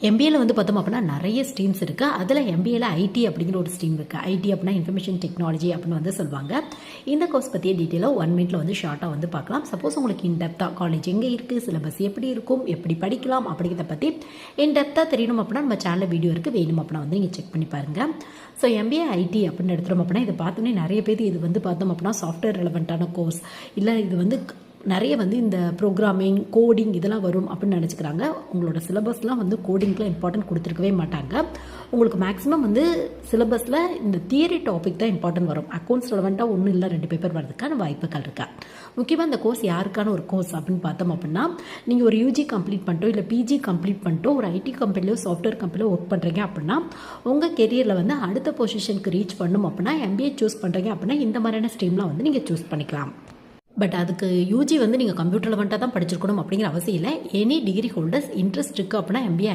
எம்பிஏல வந்து பார்த்தோம் அப்படின்னா நிறைய ஸ்ட்ரீம்ஸ் இருக்குது. அதில் எம்பிஏல ஐடி அப்படிங்கிற ஒரு ஸ்ட்ரீம் இருக்குது. ஐடி அப்படின்னா இன்ஃபர்மேஷன் டெக்னாலஜி அப்படின்னு வந்து சொல்லுவாங்க. இந்த கோர்ஸ் பற்றிய டீட்டெயிலாக 1 மினிட்ல வந்து ஷார்ட்டாக வந்து பார்க்கலாம். சப்போஸ் உங்களுக்கு இன்டெப்த்தாக காலேஜ் எங்கே இருக்குது, சிலபஸ் எப்படி இருக்கும், எப்படி படிக்கலாம் அப்படிங்கிறத பற்றி இன்டெப்த்தாக தெரியணும் அப்படின்னா நம்ம சேனலில் வீடியோ இருக்குது, வேணும் அப்படின்னா வந்து நீங்கள் செக் பண்ணி பாருங்கள். ஸோ எம்பிஏ ஐடி அப்படின்னு எடுத்துட்டோம் அப்படின்னா இதை பார்த்தோன்னே நிறைய பேர் இது வந்து பார்த்தோம் அப்படின்னா சாஃப்ட்வேர் ரெலவெண்ட்டான கோர்ஸ், இல்லை இது வந்து நிறைய வந்து இந்த ப்ரோக்ராமிங் கோடிங் இதெல்லாம் வரும் அப்படின்னு நினச்சிக்கிறாங்க. உங்களோட சிலபஸ்லாம் வந்து கோடிங்க்குலாம் இம்பார்ட்டன்ட் கொடுத்துருக்கவே மாட்டாங்க. உங்களுக்கு மேக்ஸிமம் வந்து சிலபஸில் இந்த தியரி டாபிக் தான் இம்பார்ட்டன்ட் வரும். அக்கௌண்ட்ஸ் ரெலவெண்ட்டாக ஒன்றும் இல்லை 2 பேப்பர் வரதுக்கான வாய்ப்புகள் இருக்கா. முக்கியமாக இந்த கோர்ஸ் யாருக்கான ஒரு கோர்ஸ் அப்படின்னு பார்த்தோம் அப்படின்னா, நீங்கள் ஒரு யூஜி கம்ப்ளீட் பண்ணிட்டோ இல்லை பிஜி கம்ப்ளீட் பண்ணிட்டோ ஒரு ஐடி கம்பெனிலையோ சாஃப்ட்வேர் கம்பெனிலையோ ஒர்க் பண்ணுறீங்க அப்படின்னா, உங்கள் கெரியரில் வந்து அடுத்த பொசிஷனுக்கு ரீச் பண்ணணும் அப்படின்னா எம்பிஏ சூஸ் பண்ணுறீங்க அப்படின்னா இந்த மாதிரியான ஸ்ட்ரீம்லாம் வந்து நீங்கள் சூஸ் பண்ணிக்கலாம். பட் அதுக்கு யூஜி வந்து நீங்கள் கம்ப்யூட்டர் ரெலவெண்ட்டாக தான் படிச்சிருக்கணும் அப்படிங்கிற அவசியம் இல்லை. எனி டிகிரி ஹோல்டர்ஸ் இன்ட்ரெஸ்ட் இருக்குது அப்படின்னா எம்பிஏ